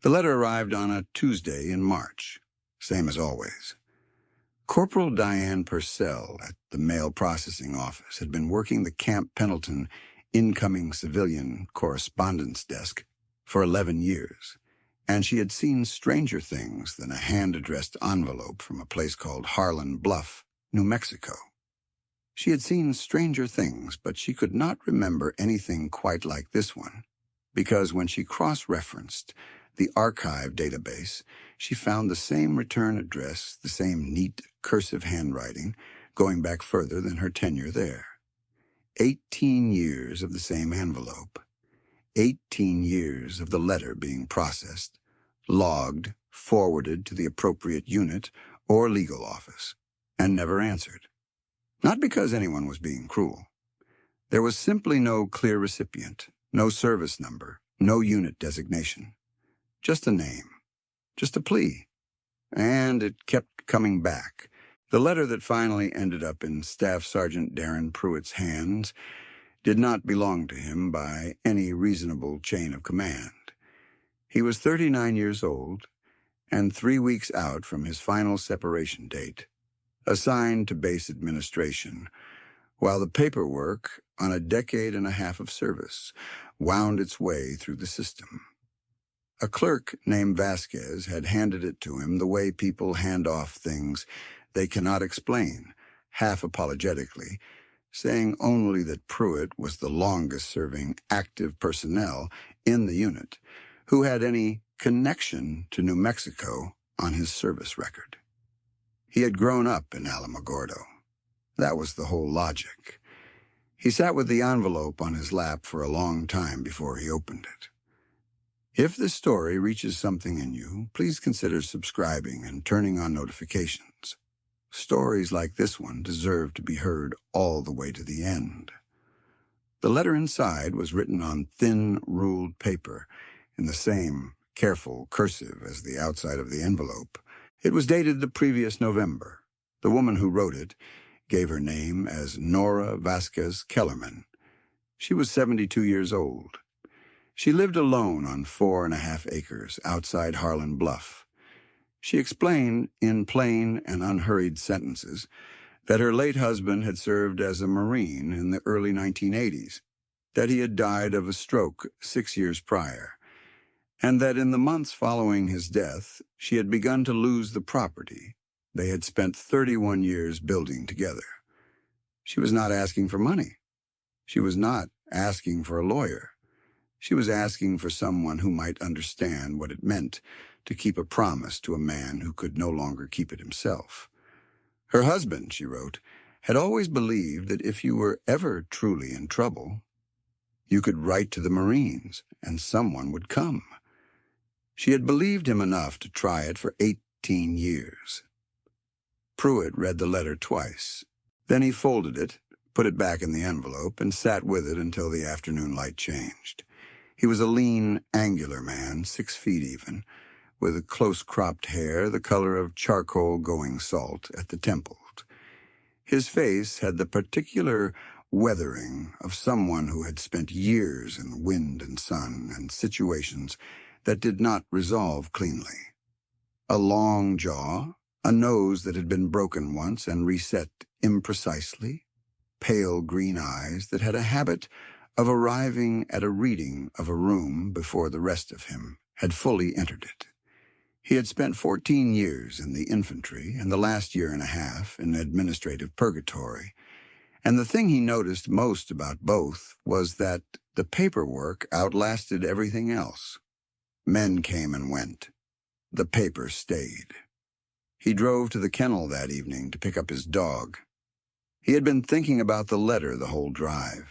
The letter arrived on a Tuesday in March, same as always. Corporal Diane Purcell at the mail processing office had been working the Camp Pendleton incoming civilian correspondence desk for 11 years, and she had seen stranger things than a hand-addressed envelope from a place called Harlan Bluff, New Mexico. She had seen stranger things, but she could not remember anything quite like this one, because when she cross-referenced the archive database, she found the same return address, the same neat, cursive handwriting, going back further than her tenure there. 18 years of the same envelope. 18 years of the letter being processed, logged, forwarded to the appropriate unit or legal office, and never answered. Not because anyone was being cruel. There was simply no clear recipient, no service number, no unit designation. Just a name, just a plea. And it kept coming back. The letter that finally ended up in Staff Sergeant Darren Pruitt's hands did not belong to him by any reasonable chain of command. He was 39 years old and 3 weeks out from his final separation date, assigned to base administration, while the paperwork on a decade and a half of service wound its way through the system. A clerk named Vasquez had handed it to him the way people hand off things they cannot explain, half apologetically, saying only that Pruitt was the longest-serving active personnel in the unit who had any connection to New Mexico on his service record. He had grown up in Alamogordo. That was the whole logic. He sat with the envelope on his lap for a long time before he opened it. If this story reaches something in you, please consider subscribing and turning on notifications. Stories like this one deserve to be heard all the way to the end. The letter inside was written on thin, ruled paper in the same careful cursive as the outside of the envelope. It was dated the previous November. The woman who wrote it gave her name as Nora Vasquez Kellerman. She was 72 years old. She lived alone on 4.5 acres outside Harlan Bluff. She explained in plain and unhurried sentences that her late husband had served as a Marine in the early 1980s, that he had died of a stroke 6 years prior, and that in the months following his death, she had begun to lose the property they had spent 31 years building together. She was not asking for money. She was not asking for a lawyer. She was asking for someone who might understand what it meant to keep a promise to a man who could no longer keep it himself. Her husband, she wrote, had always believed that if you were ever truly in trouble, you could write to the Marines and someone would come. She had believed him enough to try it for 18 years. Pruitt read the letter twice. Then he folded it, put it back in the envelope, and sat with it until the afternoon light changed. He was a lean, angular man, 6 feet even, with close-cropped hair the color of charcoal-going salt at the temples. His face had the particular weathering of someone who had spent years in wind and sun and situations that did not resolve cleanly. A long jaw, a nose that had been broken once and reset imprecisely, pale green eyes that had a habit of arriving at a reading of a room before the rest of him had fully entered it. He had spent 14 years in the infantry and the last year and a half in administrative purgatory, and the thing he noticed most about both was that the paperwork outlasted everything else. Men came and went. The paper stayed. He drove to the kennel that evening to pick up his dog. He had been thinking about the letter the whole drive,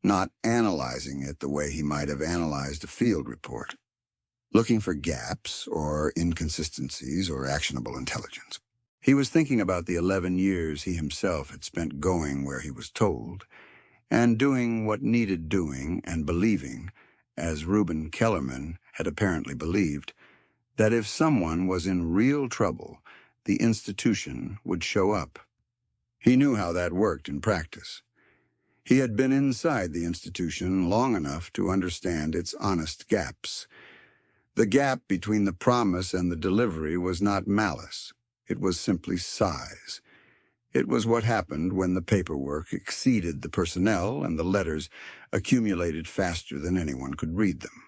not analyzing it the way he might have analyzed a field report, looking for gaps or inconsistencies or actionable intelligence. He was thinking about the 11 years he himself had spent going where he was told, and doing what needed doing and believing, as Reuben Kellerman had apparently believed, that if someone was in real trouble, the institution would show up. He knew how that worked in practice. He had been inside the institution long enough to understand its honest gaps. The gap between the promise and the delivery was not malice. It was simply size. It was what happened when the paperwork exceeded the personnel and the letters accumulated faster than anyone could read them.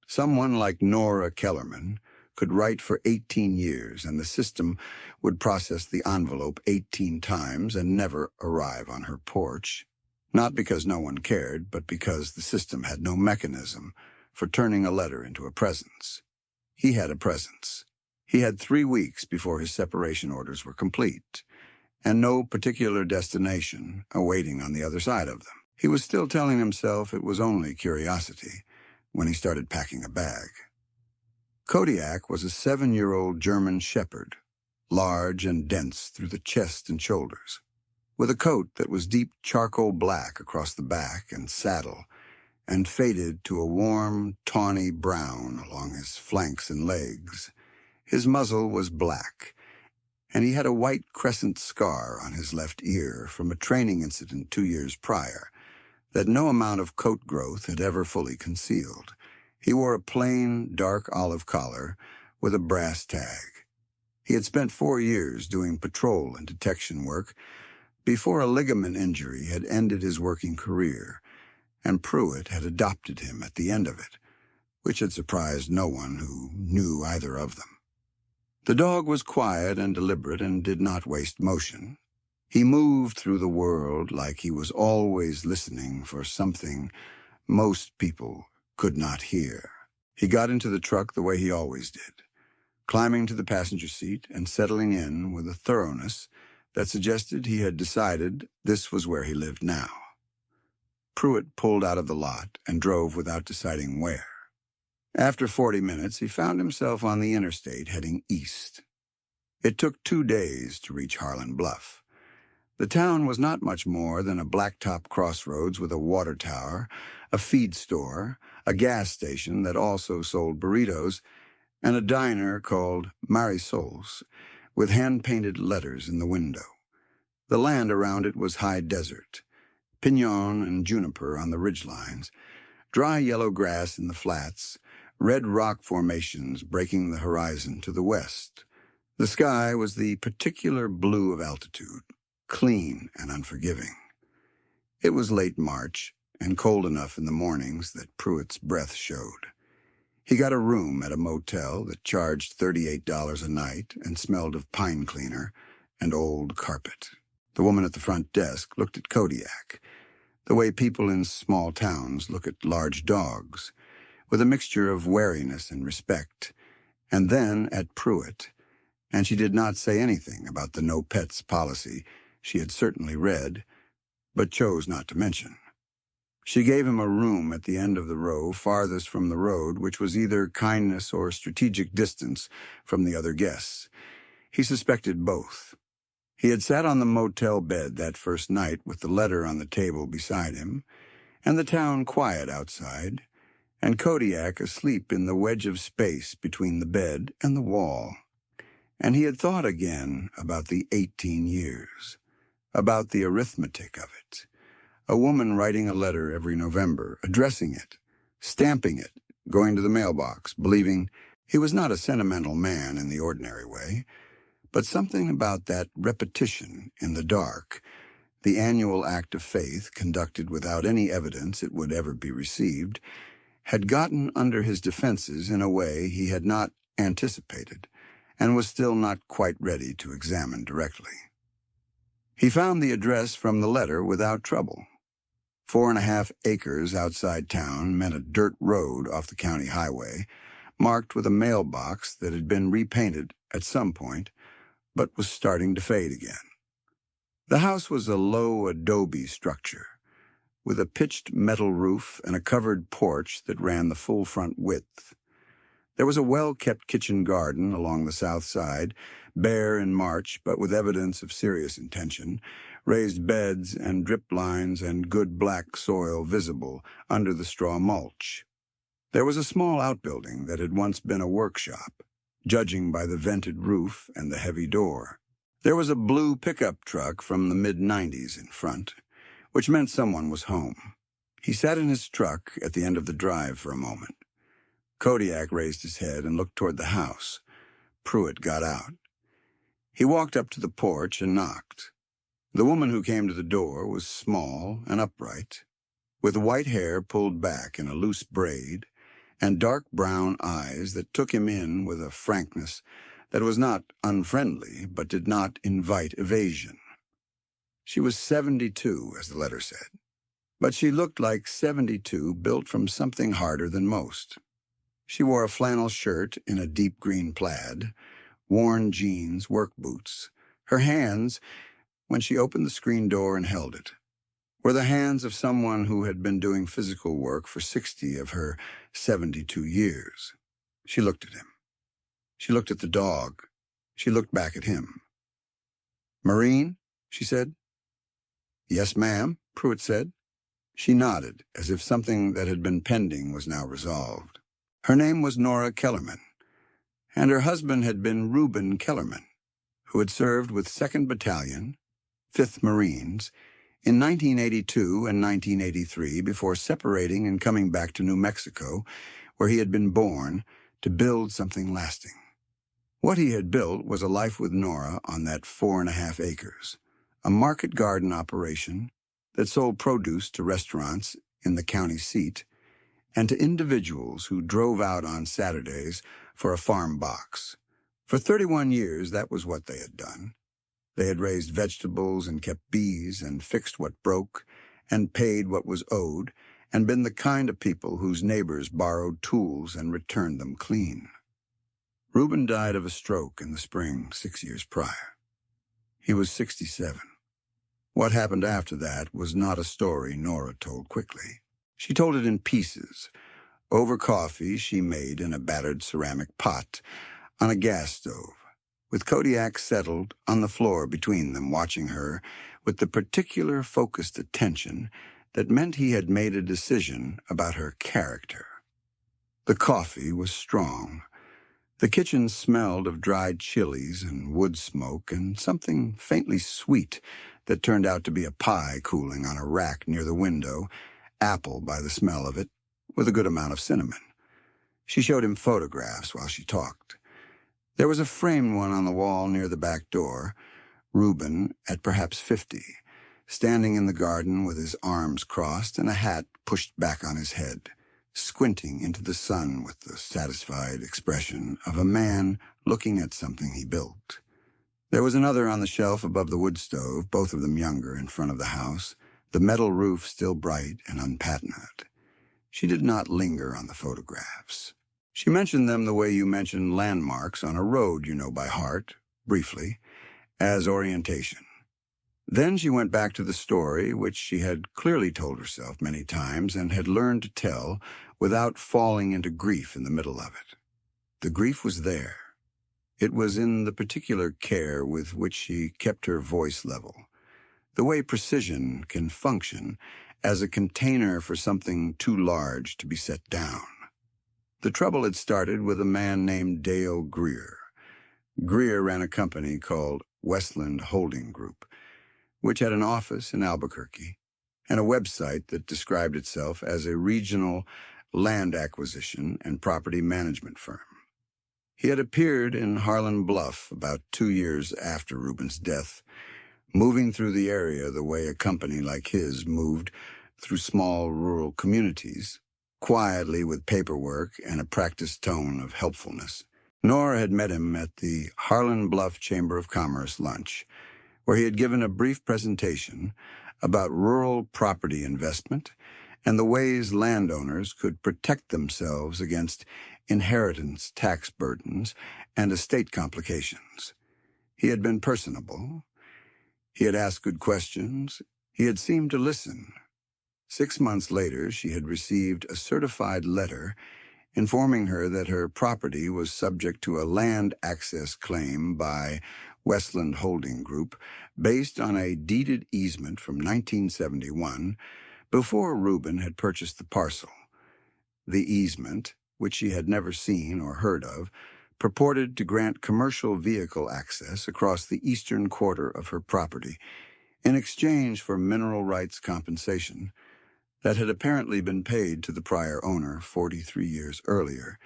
Someone like Nora Kellerman could write for 18 years, and the system would process the envelope 18 times and never arrive on her porch. Not because no one cared, but because the system had no mechanism for turning a letter into a presence. He had a presence. He had 3 weeks before his separation orders were complete, and no particular destination awaiting on the other side of them. He was still telling himself it was only curiosity when he started packing a bag. Kodiak was a 7-year-old German shepherd, large and dense through the chest and shoulders, with a coat that was deep charcoal black across the back and saddle, and faded to a warm, tawny brown along his flanks and legs. His muzzle was black, and he had a white crescent scar on his left ear from a training incident 2 years prior that no amount of coat growth had ever fully concealed. He wore a plain, dark olive collar with a brass tag. He had spent 4 years doing patrol and detection work before a ligament injury had ended his working career, and Pruitt had adopted him at the end of it, which had surprised no one who knew either of them. The dog was quiet and deliberate and did not waste motion. He moved through the world like he was always listening for something most people could not hear. He got into the truck the way he always did, climbing to the passenger seat and settling in with a thoroughness that suggested he had decided this was where he lived now. Pruitt pulled out of the lot and drove without deciding where. After 40 minutes, he found himself on the interstate heading east. It took 2 days to reach Harlan Bluff. The town was not much more than a blacktop crossroads with a water tower, a feed store, a gas station that also sold burritos, and a diner called Marisol's, with hand-painted letters in the window. The land around it was high desert, pinon and juniper on the ridgelines, dry yellow grass in the flats, red rock formations breaking the horizon to the west. The sky was the particular blue of altitude, clean and unforgiving. It was late March, and cold enough in the mornings that Pruitt's breath showed. He got a room at a motel that charged $38 a night and smelled of pine cleaner and old carpet. The woman at the front desk looked at Kodiak, the way people in small towns look at large dogs, with a mixture of wariness and respect, and then at Pruitt, and she did not say anything about the no pets policy she had certainly read, but chose not to mention. She gave him a room at the end of the row farthest from the road, which was either kindness or strategic distance from the other guests. He suspected both. He had sat on the motel bed that first night with the letter on the table beside him, and the town quiet outside, and Kodiak asleep in the wedge of space between the bed and the wall. And he had thought again about the 18 years, about the arithmetic of it. A woman writing a letter every November, addressing it, stamping it, going to the mailbox, believing he was not a sentimental man in the ordinary way, but something about that repetition in the dark, the annual act of faith conducted without any evidence it would ever be received, had gotten under his defenses in a way he had not anticipated and was still not quite ready to examine directly. He found the address from the letter without trouble. 4.5 acres outside town meant a dirt road off the county highway, marked with a mailbox that had been repainted at some point, but was starting to fade again. The house was a low adobe structure, with a pitched metal roof and a covered porch that ran the full front width. There was a well-kept kitchen garden along the south side, bare in March but with evidence of serious intention, raised beds and drip lines and good black soil visible under the straw mulch. There was a small outbuilding that had once been a workshop, judging by the vented roof and the heavy door. There was a blue pickup truck from the mid-90s in front, which meant someone was home. He sat in his truck at the end of the drive for a moment. Kodiak raised his head and looked toward the house. Pruitt got out. He walked up to the porch and knocked. The woman who came to the door was small and upright, with white hair pulled back in a loose braid, and dark brown eyes that took him in with a frankness that was not unfriendly, but did not invite evasion. She was 72, as the letter said, but she looked like 72 built from something harder than most. She wore a flannel shirt in a deep green plaid, worn jeans, work boots. Her hands, when she opened the screen door and held it, were the hands of someone who had been doing physical work for 60 of her 72 years. She looked at him. She looked at the dog. She looked back at him. "Marine?" she said. "Yes, ma'am," Pruitt said. She nodded, as if something that had been pending was now resolved. Her name was Nora Kellerman, and her husband had been Reuben Kellerman, who had served with 2nd Battalion, 5th Marines, in 1982 and 1983 before separating and coming back to New Mexico, where he had been born, to build something lasting. What he had built was a life with Nora on that 4.5 acres, a market garden operation that sold produce to restaurants in the county seat and to individuals who drove out on Saturdays for a farm box. For 31 years, that was what they had done. They had raised vegetables and kept bees and fixed what broke and paid what was owed and been the kind of people whose neighbors borrowed tools and returned them clean. Reuben died of a stroke in the spring 6 years prior. He was 67. What happened after that was not a story Nora told quickly. She told it in pieces, over coffee she made in a battered ceramic pot on a gas stove, with Kodiak settled on the floor between them, watching her with the particular focused attention that meant he had made a decision about her character. The coffee was strong. The kitchen smelled of dried chilies and wood smoke and something faintly sweet that turned out to be a pie cooling on a rack near the window, apple by the smell of it, with a good amount of cinnamon. She showed him photographs while she talked. There was a framed one on the wall near the back door, Reuben at perhaps 50, standing in the garden with his arms crossed and a hat pushed back on his head, squinting into the sun with the satisfied expression of a man looking at something he built. There was another on the shelf above the wood stove, both of them younger, in front of the house, the metal roof still bright and unpatinate. She did not linger on the photographs. She mentioned them the way you mention landmarks on a road you know by heart, briefly, as orientation. Then she went back to the story, which she had clearly told herself many times and had learned to tell without falling into grief in the middle of it. The grief was there. It was in the particular care with which she kept her voice level, the way precision can function as a container for something too large to be set down. The trouble had started with a man named Dale Greer. Greer ran a company called Westland Holding Group, which had an office in Albuquerque and a website that described itself as a regional land acquisition and property management firm. He had appeared in Harlan Bluff about 2 years after Reuben's death, moving through the area the way a company like his moved through small rural communities, quietly with paperwork and a practiced tone of helpfulness. Nora had met him at the Harlan Bluff Chamber of Commerce lunch, where he had given a brief presentation about rural property investment and the ways landowners could protect themselves against inheritance tax burdens and estate complications. He had been personable. He had asked good questions. He had seemed to listen. 6 months later, she had received a certified letter informing her that her property was subject to a land access claim by Westland Holding Group based on a deeded easement from 1971 before Reuben had purchased the parcel. The easement, which she had never seen or heard of, purported to grant commercial vehicle access across the eastern quarter of her property in exchange for mineral rights compensation, that had apparently been paid to the prior owner 43 years earlier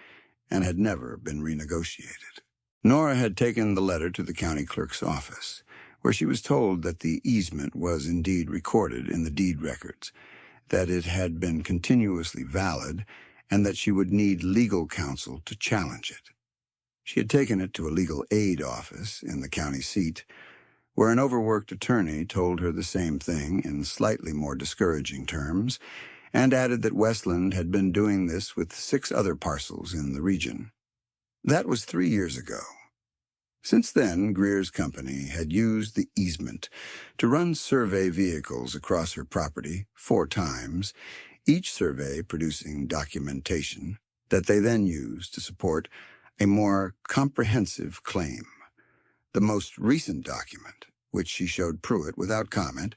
and had never been renegotiated. Nora had taken the letter to the county clerk's office, where she was told that the easement was indeed recorded in the deed records, that it had been continuously valid, and that she would need legal counsel to challenge it. She had taken it to a legal aid office in the county seat, where an overworked attorney told her the same thing in slightly more discouraging terms, and added that Westland had been doing this with 6 other parcels in the region. That was 3 years ago. Since then, Greer's company had used the easement to run survey vehicles across her property 4 times, each survey producing documentation that they then used to support a more comprehensive claim. The most recent document, which she showed Pruitt without comment,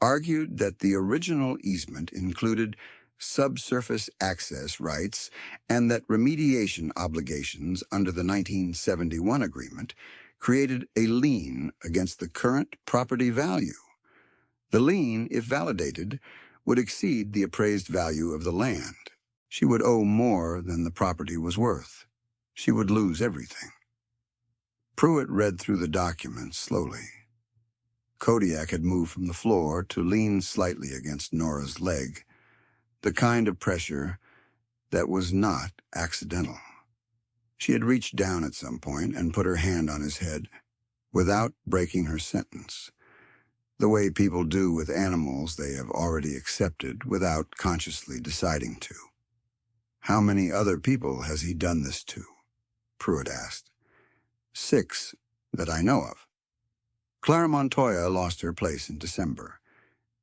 argued that the original easement included subsurface access rights and that remediation obligations under the 1971 agreement created a lien against the current property value. The lien, if validated, would exceed the appraised value of the land. She would owe more than the property was worth. She would lose everything. Pruitt read through the document slowly. Kodiak had moved from the floor to lean slightly against Nora's leg, the kind of pressure that was not accidental. She had reached down at some point and put her hand on his head without breaking her sentence, the way people do with animals they have already accepted without consciously deciding to. "How many other people has he done this to?" Pruitt asked. "6, that I know of." Clara Montoya lost her place in December.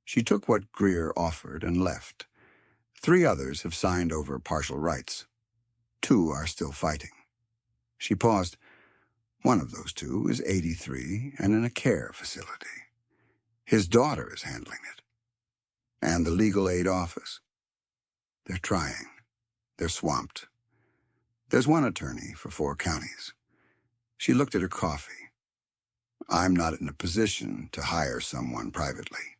She took what Greer offered and left. 3 others have signed over partial rights. 2 are still fighting. She paused. One of those 2 is 83 and in a care facility. His daughter is handling it. And the legal aid office. They're trying. They're swamped. There's 1 attorney for 4 counties. She looked at her coffee. I'm not in a position to hire someone privately.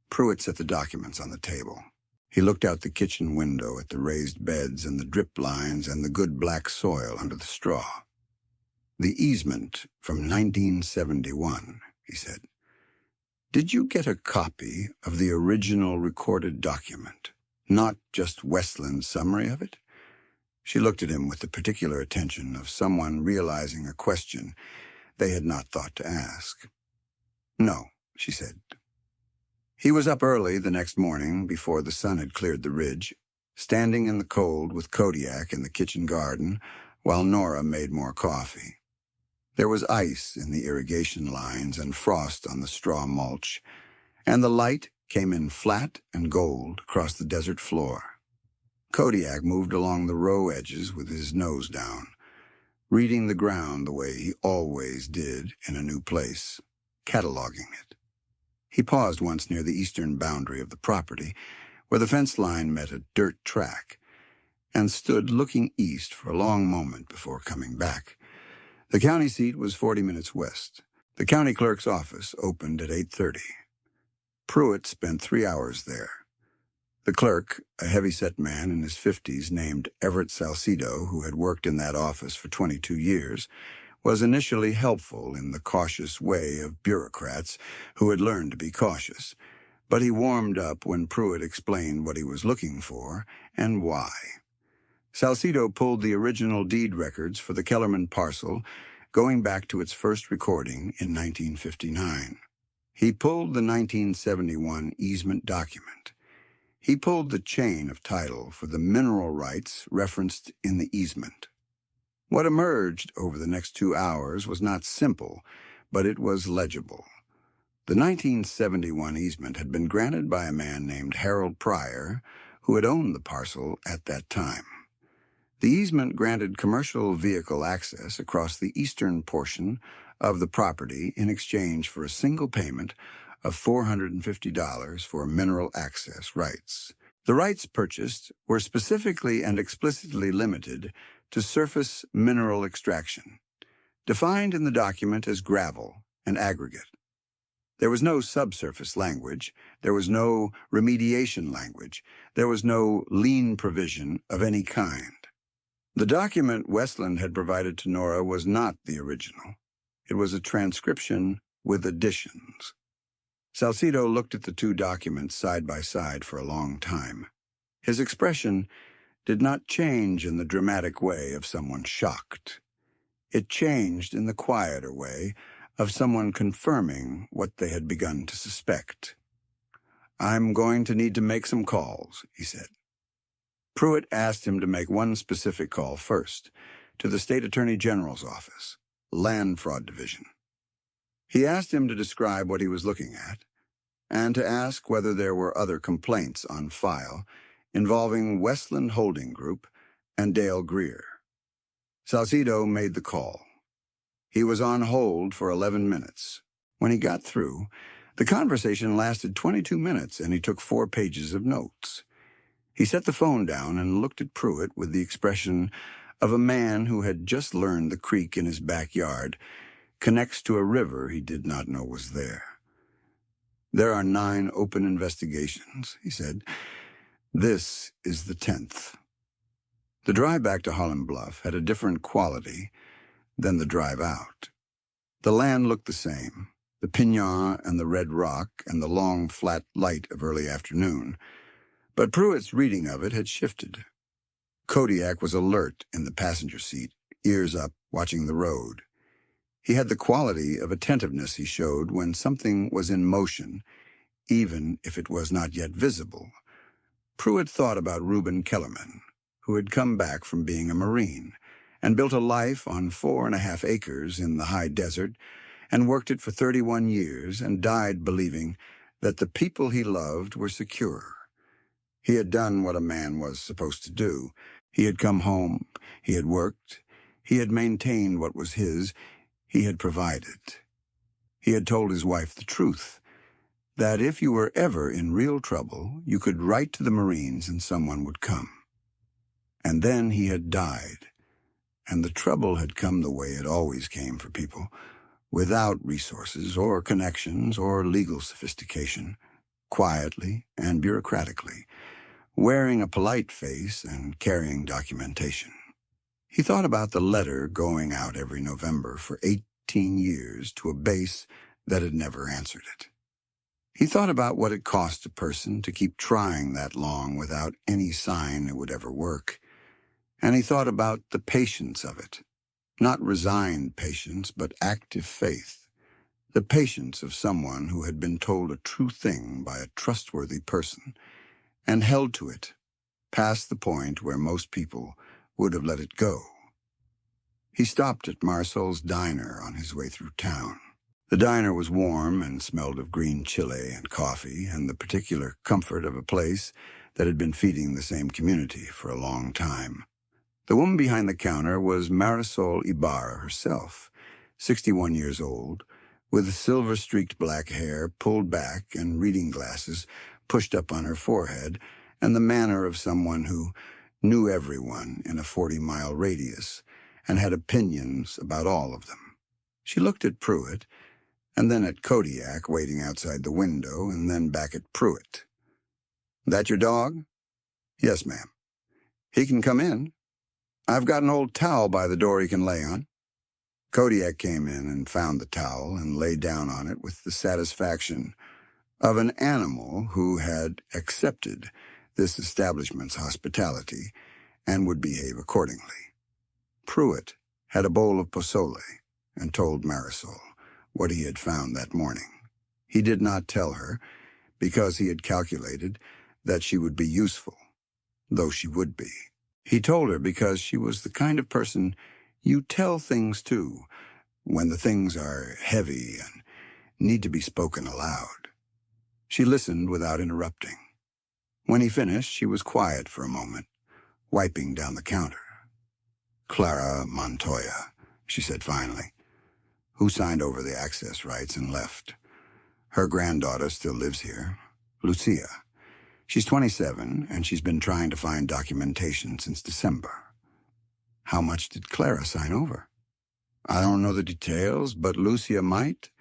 Pruitt set the documents on the table. He looked out the kitchen window at the raised beds and the drip lines and the good black soil under the straw. "The easement from 1971, he said. "Did you get a copy of the original recorded document, not just Westland's summary of it?" She looked at him with the particular attention of someone realizing a question they had not thought to ask. "No," she said. He was up early the next morning before the sun had cleared the ridge, standing in the cold with Kodiak in the kitchen garden while Nora made more coffee. There was ice in the irrigation lines and frost on the straw mulch, and the light came in flat and gold across the desert floor. Kodiak moved along the row edges with his nose down, reading the ground the way he always did in a new place, cataloging it. He paused once near the eastern boundary of the property, where the fence line met a dirt track, and stood looking east for a long moment before coming back. The county seat was 40 minutes west. The county clerk's office opened at 8:30. Pruitt spent 3 hours there. The clerk, a heavy-set man in his 50s named Everett Salcido, who had worked in that office for 22 years, was initially helpful in the cautious way of bureaucrats who had learned to be cautious, but he warmed up when Pruitt explained what he was looking for and why. Salcido pulled the original deed records for the Kellerman parcel, going back to its first recording in 1959. He pulled the 1971 easement document. He pulled the chain of title for the mineral rights referenced in the easement. What emerged over the next 2 hours was not simple, but it was legible. The 1971 easement had been granted by a man named Harold Pryor, who had owned the parcel at that time. The easement granted commercial vehicle access across the eastern portion of the property in exchange for a single payment of $450 for mineral access rights. The rights purchased were specifically and explicitly limited to surface mineral extraction, defined in the document as gravel and aggregate. There was no subsurface language. There was no remediation language. There was no lien provision of any kind. The document Westland had provided to Nora was not the original. It was a transcription with additions. Salcido looked at the two documents side by side for a long time. His expression did not change in the dramatic way of someone shocked. It changed in the quieter way of someone confirming what they had begun to suspect. "I'm going to need to make some calls," he said. Pruitt asked him to make one specific call first, to the State Attorney General's office, Land Fraud Division. He asked him to describe what he was looking at, and to ask whether there were other complaints on file involving Westland Holding Group and Dale Greer. Salcido made the call. He was on hold for 11 minutes. When he got through, the conversation lasted 22 minutes, and he took 4 pages of notes. He set the phone down and looked at Pruitt with the expression of a man who had just learned the creek in his backyard connects to a river he did not know was there. "There are 9 open investigations," he said. "This is the 10th. The drive back to Harlem Bluff had a different quality than the drive out. The land looked the same, the piñon and the red rock and the long, flat light of early afternoon, but Pruitt's reading of it had shifted. Kodiak was alert in the passenger seat, ears up, watching the road. He had the quality of attentiveness he showed when something was in motion, even if it was not yet visible. Pruitt thought about Reuben Kellerman, who had come back from being a Marine and built a life on 4.5 acres in the high desert and worked it for 31 years and died believing that the people he loved were secure. He had done what a man was supposed to do. He had come home, he had worked, he had maintained what was his, he had provided. He had told his wife the truth, that if you were ever in real trouble, you could write to the Marines and someone would come. And then he had died, and the trouble had come the way it always came for people, without resources or connections or legal sophistication, quietly and bureaucratically, wearing a polite face and carrying documentation. He thought about the letter going out every November for 18 years to a base that had never answered it. He thought about what it cost a person to keep trying that long without any sign it would ever work. And he thought about the patience of it, not resigned patience, but active faith, the patience of someone who had been told a true thing by a trustworthy person and held to it, past the point where most people would have let it go. He stopped at Marsol's diner on his way through town. The diner was warm and smelled of green chile and coffee and the particular comfort of a place that had been feeding the same community for a long time. The woman behind the counter was Marisol Ibarra herself, 61 years old, with silver-streaked black hair pulled back and reading glasses pushed up on her forehead, and the manner of someone who knew everyone in a 40-mile radius and had opinions about all of them. She looked at Pruitt, and then at Kodiak waiting outside the window, and then back at Pruitt. "That your dog?" "Yes, ma'am." "He can come in. I've got an old towel by the door he can lay on." Kodiak came in and found the towel and lay down on it with the satisfaction of an animal who had accepted this establishment's hospitality and would behave accordingly. Pruitt had a bowl of pozole and told Marisol what he had found that morning. He did not tell her because he had calculated that she would be useful, though she would be. He told her because she was the kind of person you tell things to when the things are heavy and need to be spoken aloud. She listened without interrupting. When he finished, she was quiet for a moment, wiping down the counter. "Clara Montoya," she said finally, "who signed over the access rights and left. Her granddaughter still lives here, Lucia. She's 27, and she's been trying to find documentation since December." "How much did Clara sign over?" "I don't know the details, but Lucia might.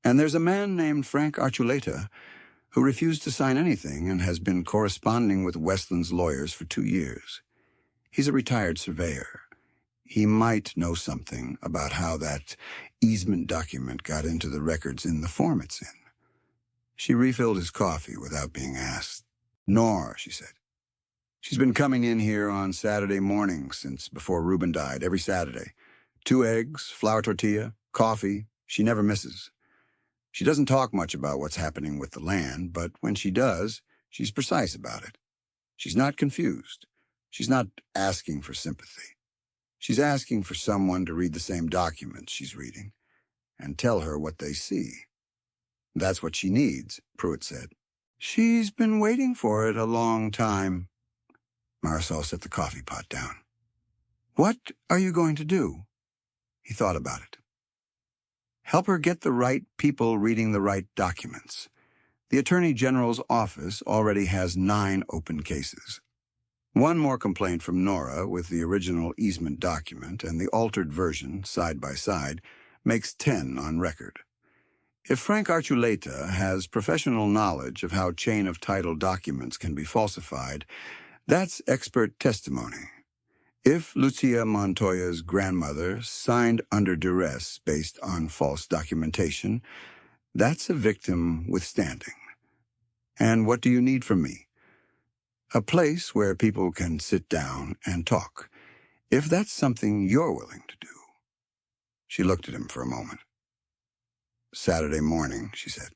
And there's a man named Frank Archuleta who refused to sign anything and has been corresponding with Westland's lawyers for 2 years. He's a retired surveyor. He might know something about how that easement document got into the records in the form it's in. She refilled his coffee without being asked. Nora, she said. She's been coming in here on Saturday mornings since before Reuben died, every Saturday. 2 eggs, flour tortilla, coffee. She never misses. She doesn't talk much about what's happening with the land, but when she does, she's precise about it. She's not confused. She's not asking for sympathy. She's asking for someone to read the same documents she's reading and tell her what they see. That's what she needs, Pruitt said. She's been waiting for it a long time. Marisol set the coffee pot down. What are you going to do? He thought about it. Help her get the right people reading the right documents. The Attorney General's office already has 9 open cases. One more complaint from Nora with the original easement document and the altered version, side by side, makes 10 on record. If Frank Archuleta has professional knowledge of how chain of title documents can be falsified, that's expert testimony. If Lucia Montoya's grandmother signed under duress based on false documentation, that's a victim withstanding. And what do you need from me? A place where people can sit down and talk, if that's something you're willing to do. She looked at him for a moment. Saturday morning, she said.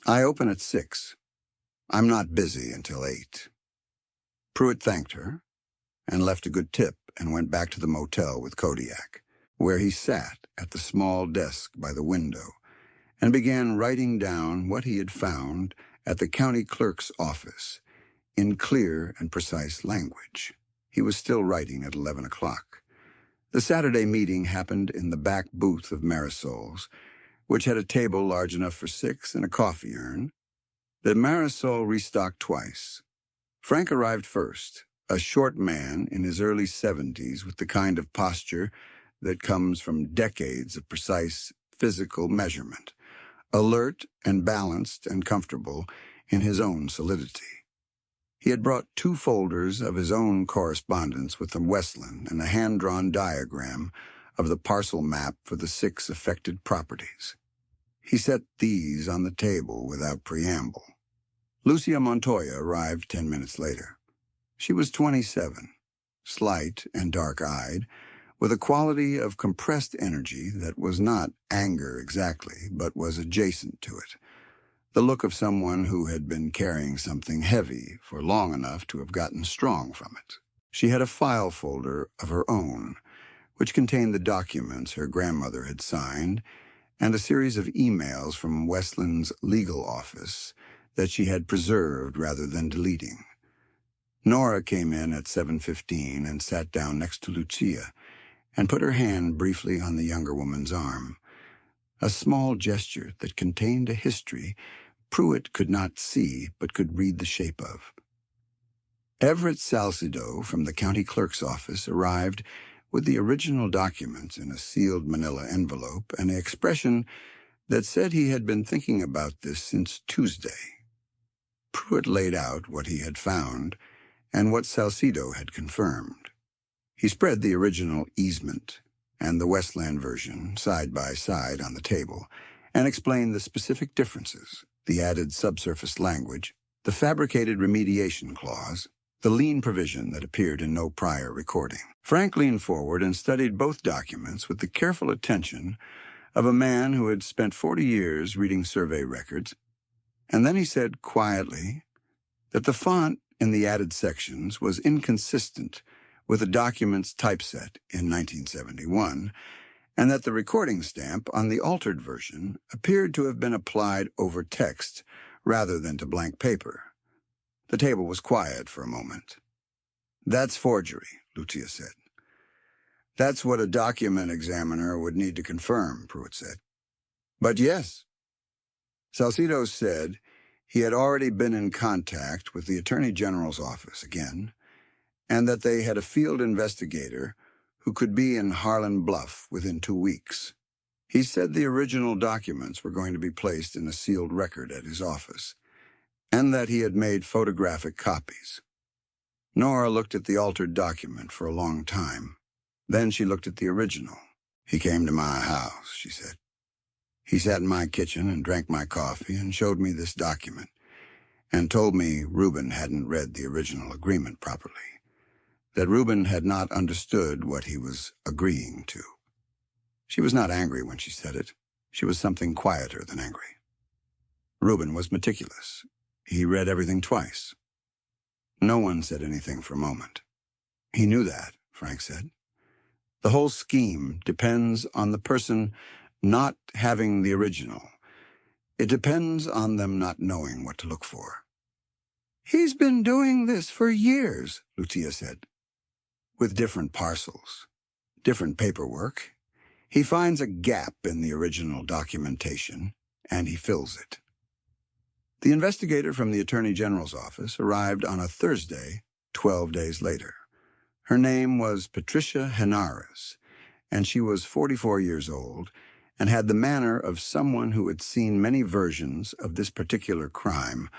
I open at 6. I'm not busy until 8. Pruitt thanked her and left a good tip and went back to the motel with Kodiak, where he sat at the small desk by the window and began writing down what he had found at the county clerk's office in clear and precise language. He was still writing at 11 o'clock. The Saturday meeting happened in the back booth of Marisol's, which had a table large enough for 6 and a coffee urn. The Marisol restocked twice. Frank arrived first, a short man in his early 70s with the kind of posture that comes from decades of precise physical measurement, alert and balanced and comfortable in his own solidity. He had brought 2 folders of his own correspondence with the Westland and a hand-drawn diagram of the parcel map for the 6 affected properties. He set these on the table without preamble. Lucia Montoya arrived 10 minutes later. She was 27, slight and dark-eyed, with a quality of compressed energy that was not anger exactly, but was adjacent to it. The look of someone who had been carrying something heavy for long enough to have gotten strong from it. She had a file folder of her own, which contained the documents her grandmother had signed, and a series of emails from Westland's legal office that she had preserved rather than deleting. Nora came in at 7:15 and sat down next to Lucia and put her hand briefly on the younger woman's arm, a small gesture that contained a history Pruitt could not see but could read the shape of. Everett Salcido from the county clerk's office arrived with the original documents in a sealed manila envelope and an expression that said he had been thinking about this since Tuesday. Pruitt laid out what he had found and what Salcido had confirmed. He spread the original easement and the Westland version side by side on the table and explained the specific differences, the added subsurface language, the fabricated remediation clause, the lien provision that appeared in no prior recording. Frank leaned forward and studied both documents with the careful attention of a man who had spent 40 years reading survey records, and then he said quietly that the font in the added sections was inconsistent with the document's typeset in 1971, and that the recording stamp on the altered version appeared to have been applied over text rather than to blank paper. The table was quiet for a moment. That's forgery, Lucia said. That's what a document examiner would need to confirm, Pruitt said. But yes. Salcido said he had already been in contact with the Attorney General's office again, and that they had a field investigator who could be in Harlan Bluff within 2 weeks. He said the original documents were going to be placed in a sealed record at his office, and that he had made photographic copies. Nora looked at the altered document for a long time. Then she looked at the original. "He came to my house," she said. "He sat in my kitchen and drank my coffee and showed me this document and told me Reuben hadn't read the original agreement properly, that Reuben had not understood what he was agreeing to." She was not angry when she said it. She was something quieter than angry. Reuben was meticulous. He read everything twice. No one said anything for a moment. "He knew that," Frank said. "The whole scheme depends on the person not having the original. It depends on them not knowing what to look for." "He's been doing this for years," Lucia said. "With different parcels, different paperwork. He finds a gap in the original documentation, and he fills it." The investigator from the Attorney General's office arrived on a Thursday, 12 days later. Her name was Patricia Henares, and she was 44 years old and had the manner of someone who had seen many versions of this particular crime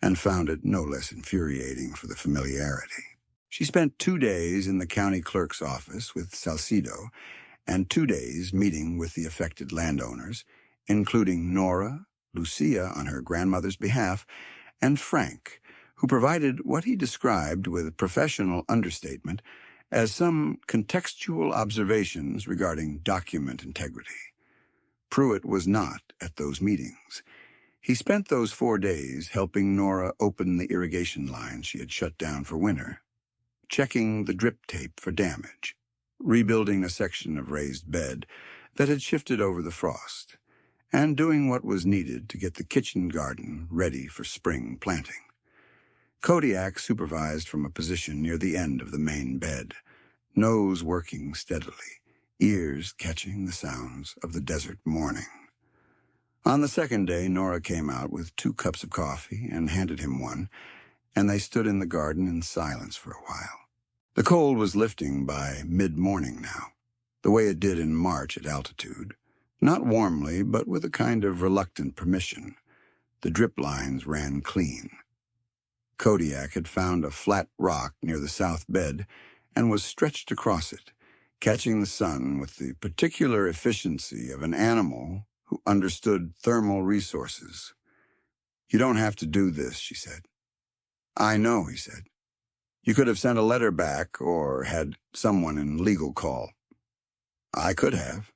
and found it no less infuriating for the familiarity. She spent 2 days in the county clerk's office with Salcido and 2 days meeting with the affected landowners, including Nora, Lucia on her grandmother's behalf, and Frank, who provided what he described with professional understatement as some contextual observations regarding document integrity. Pruitt was not at those meetings. He spent those 4 days helping Nora open the irrigation lines she had shut down for winter, checking the drip tape for damage, rebuilding a section of raised bed that had shifted over the frost, and doing what was needed to get the kitchen garden ready for spring planting. Kodiak supervised from a position near the end of the main bed, nose working steadily, ears catching the sounds of the desert morning. On the second day, Nora came out with 2 cups of coffee and handed him one, and they stood in the garden in silence for a while. The cold was lifting by mid-morning now, the way it did in March at altitude. Not warmly, but with a kind of reluctant permission. The drip lines ran clean. Kodiak had found a flat rock near the south bed and was stretched across it, catching the sun with the particular efficiency of an animal who understood thermal resources. "You don't have to do this," she said. "I know," he said. "You could have sent a letter back or had someone in legal call." "I could have."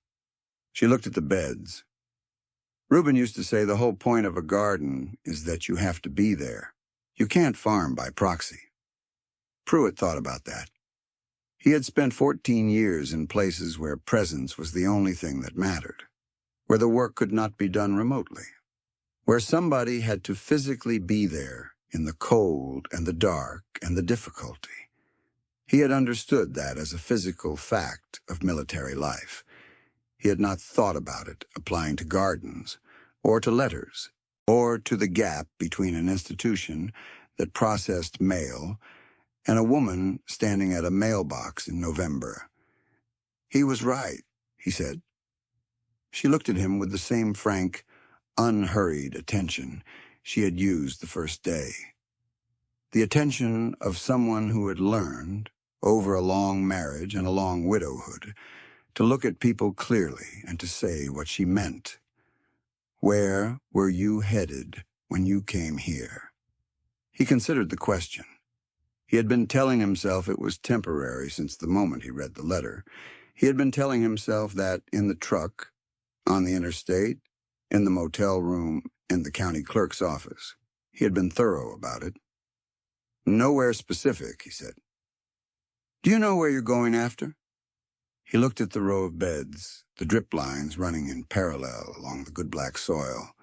She looked at the beds. "Reuben used to say the whole point of a garden is that you have to be there. You can't farm by proxy." Pruitt thought about that. He had spent 14 years in places where presence was the only thing that mattered, where the work could not be done remotely, where somebody had to physically be there in the cold and the dark and the difficulty. He had understood that as a physical fact of military life. He had not thought about it applying to gardens, or to letters, or to the gap between an institution that processed mail and a woman standing at a mailbox in November. "He was right," he said. She looked at him with the same frank, unhurried attention she had used the first day. The attention of someone who had learned, over a long marriage and a long widowhood, to look at people clearly and to say what she meant. "Where were you headed when you came here?" He considered the question. He had been telling himself it was temporary since the moment he read the letter. He had been telling himself that in the truck, on the interstate, in the motel room, in the county clerk's office. He had been thorough about it. "Nowhere specific," he said. "Do you know where you're going after?" He looked at the row of beds, the drip lines running in parallel along the good black soil,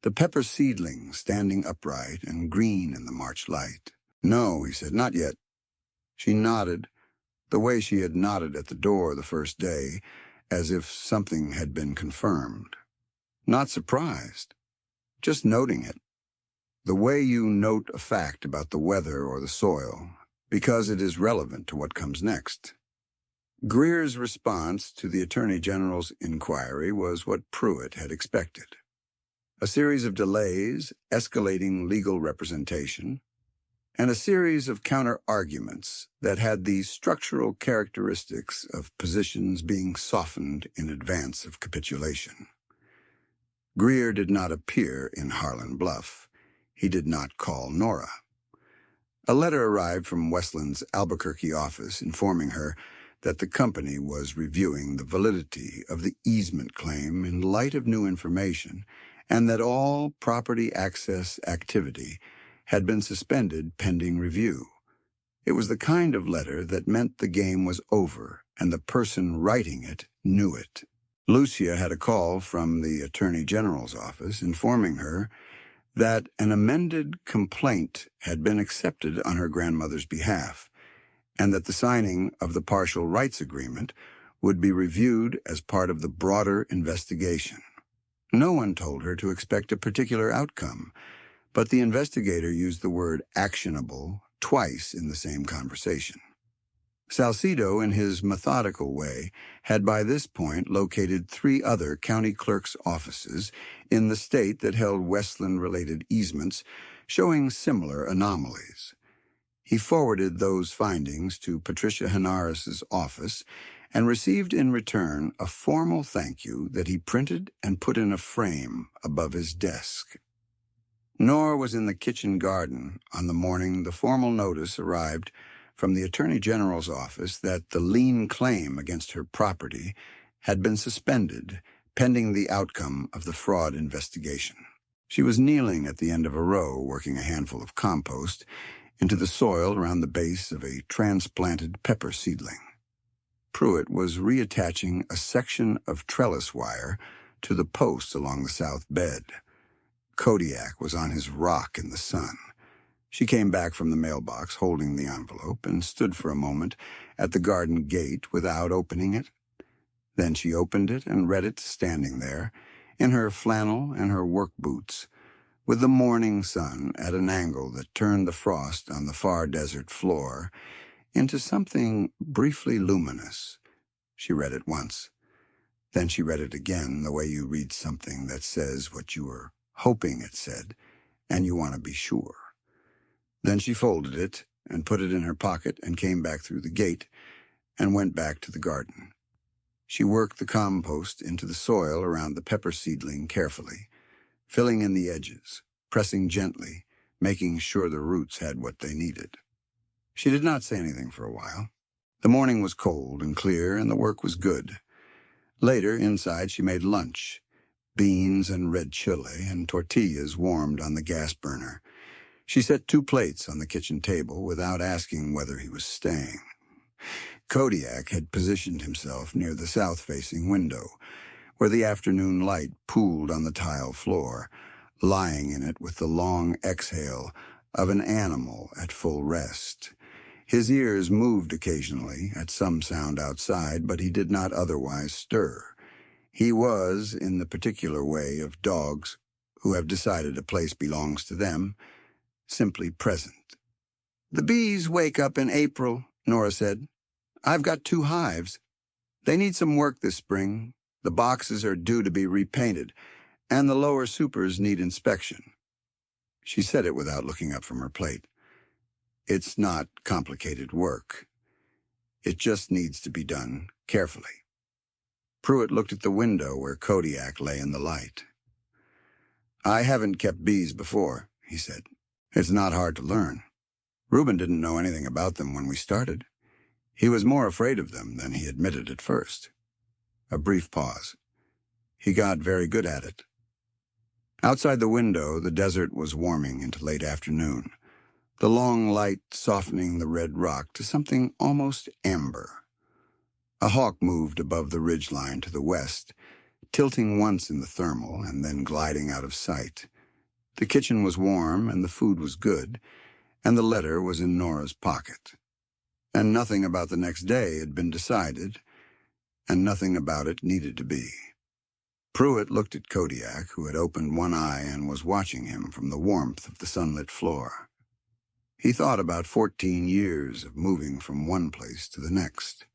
the pepper seedlings standing upright and green in the March light. "No," he said, "not yet." She nodded, the way she had nodded at the door the first day, as if something had been confirmed. Not surprised, just noting it. The way you note a fact about the weather or the soil, because it is relevant to what comes next. Greer's response to the Attorney General's inquiry was what Pruitt had expected. A series of delays, escalating legal representation, and a series of counter-arguments that had the structural characteristics of positions being softened in advance of capitulation. Greer did not appear in Harlan Bluff. He did not call Nora. A letter arrived from Westland's Albuquerque office informing her that the company was reviewing the validity of the easement claim in light of new information, and that all property access activity had been suspended pending review. It was the kind of letter that meant the game was over, and the person writing it knew it. Lucia had a call from the Attorney General's office informing her that an amended complaint had been accepted on her grandmother's behalf, and that the signing of the partial rights agreement would be reviewed as part of the broader investigation. No one told her to expect a particular outcome, but the investigator used the word actionable twice in the same conversation. Salcedo, in his methodical way, had by this point located 3 other county clerks' offices in the state that held Westland-related easements showing similar anomalies. He forwarded those findings to Patricia Henares's office and received in return a formal thank you that he printed and put in a frame above his desk. Nora was in the kitchen garden on the morning the formal notice arrived from the Attorney General's office that the lien claim against her property had been suspended pending the outcome of the fraud investigation. She was kneeling at the end of a row working a handful of compost into the soil around the base of a transplanted pepper seedling. Pruitt was reattaching a section of trellis wire to the posts along the south bed. Kodiak was on his rock in the sun. She came back from the mailbox holding the envelope and stood for a moment at the garden gate without opening it. Then she opened it and read it standing there, in her flannel and her work boots, with the morning sun at an angle that turned the frost on the far desert floor into something briefly luminous. She read it once. Then she read it again, the way you read something that says what you were hoping it said, and you want to be sure. Then she folded it and put it in her pocket and came back through the gate and went back to the garden. She worked the compost into the soil around the pepper seedling carefully, filling in the edges, pressing gently, making sure the roots had what they needed. She did not say anything for a while. The morning was cold and clear, and the work was good. Later, inside, she made lunch, beans and red chile and tortillas warmed on the gas burner. She set 2 plates on the kitchen table without asking whether he was staying. Kodiak had positioned himself near the south-facing window, where the afternoon light pooled on the tile floor, lying in it with the long exhale of an animal at full rest. His ears moved occasionally at some sound outside, but he did not otherwise stir. He was, in the particular way of dogs who have decided a place belongs to them, simply present. "The bees wake up in April," Nora said. "I've got 2 hives. They need some work this spring. The boxes are due to be repainted, and the lower supers need inspection." She said it without looking up from her plate. "It's not complicated work. It just needs to be done carefully." Pruitt looked at the window where Kodiak lay in the light. "I haven't kept bees before," he said. "It's not hard to learn. Reuben didn't know anything about them when we started. He was more afraid of them than he admitted at first." A brief pause. "He got very good at it." Outside the window, the desert was warming into late afternoon, the long light softening the red rock to something almost amber. A hawk moved above the ridgeline to the west, tilting once in the thermal and then gliding out of sight. The kitchen was warm and the food was good, and the letter was in Nora's pocket. And nothing about the next day had been decided, and nothing about it needed to be. Pruitt looked at Kodiak, who had opened one eye and was watching him from the warmth of the sunlit floor. He thought about 14 years of moving from one place to the next.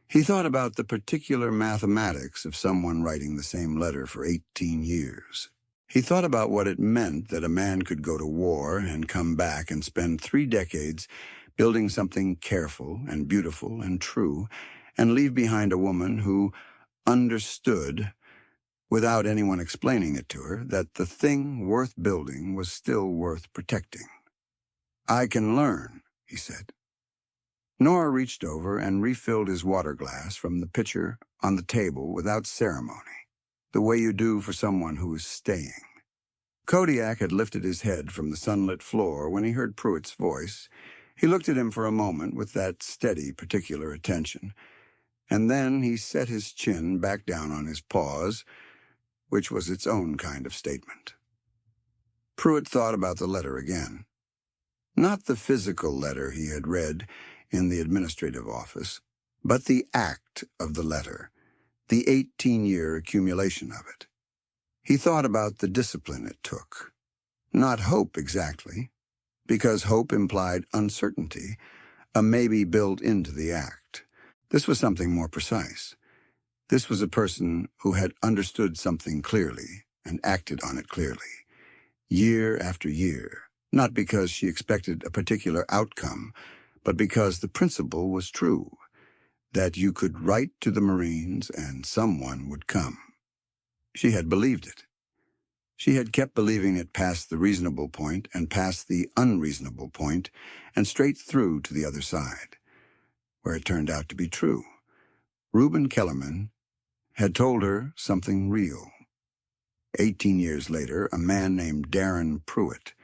He thought about the particular mathematics of someone writing the same letter for 18 years. He thought about what it meant that a man could go to war and come back and spend 3 decades building something careful and beautiful and true, and leave behind a woman who understood, without anyone explaining it to her, that the thing worth building was still worth protecting. "I can learn," he said. Nora reached over and refilled his water glass from the pitcher on the table without ceremony, the way you do for someone who is staying. Kodiak had lifted his head from the sunlit floor when he heard Pruitt's voice. He looked at him for a moment with that steady, particular attention, and then he set his chin back down on his paws, which was its own kind of statement. Pruitt thought about the letter again. Not the physical letter he had read in the administrative office, but the act of the letter, the 18-year accumulation of it. He thought about the discipline it took. Not hope exactly, because hope implied uncertainty, a maybe built into the act. This was something more precise. This was a person who had understood something clearly and acted on it clearly, year after year, not because she expected a particular outcome, but because the principle was true, that you could write to the Marines and someone would come. She had believed it. She had kept believing it past the reasonable point and past the unreasonable point and straight through to the other side, where it turned out to be true. Reuben Kellerman had told her something real. 18 years later, a man named Darren Pruitt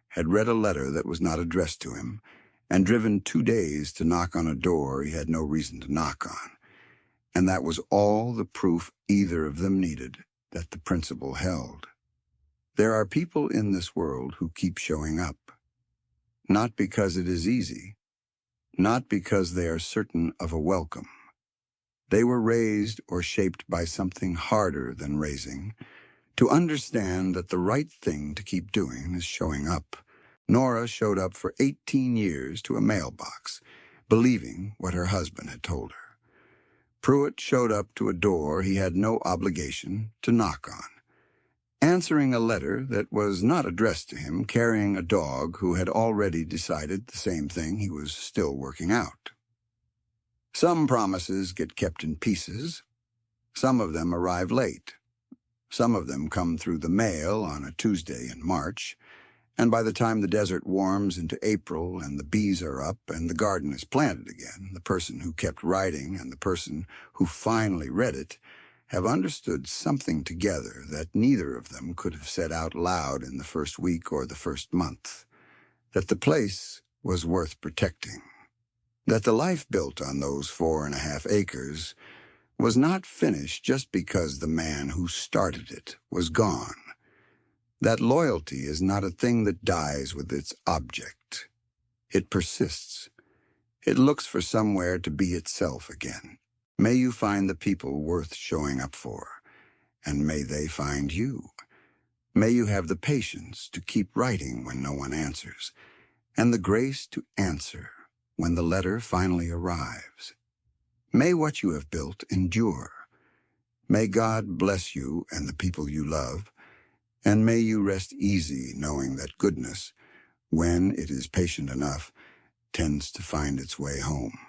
had read a letter that was not addressed to him and driven 2 days to knock on a door he had no reason to knock on. And that was all the proof either of them needed that the principle held. There are people in this world who keep showing up, not because it is easy, not because they are certain of a welcome. They were raised or shaped by something harder than raising, to understand that the right thing to keep doing is showing up. Nora showed up for 18 years to a mailbox, believing what her husband had told her. Pruitt showed up to a door he had no obligation to knock on, answering a letter that was not addressed to him, carrying a dog who had already decided the same thing he was still working out. Some promises get kept in pieces. Some of them arrive late. Some of them come through the mail on a Tuesday in March, and by the time the desert warms into April and the bees are up and the garden is planted again, the person who kept writing and the person who finally read it have understood something together that neither of them could have said out loud in the first week or the first month, that the place was worth protecting, that the life built on those 4.5 acres was not finished just because the man who started it was gone. That loyalty is not a thing that dies with its object. It persists. It looks for somewhere to be itself again. May you find the people worth showing up for, and may they find you. May you have the patience to keep writing when no one answers, and the grace to answer when the letter finally arrives. May what you have built endure. May God bless you and the people you love, and may you rest easy knowing that goodness, when it is patient enough, tends to find its way home.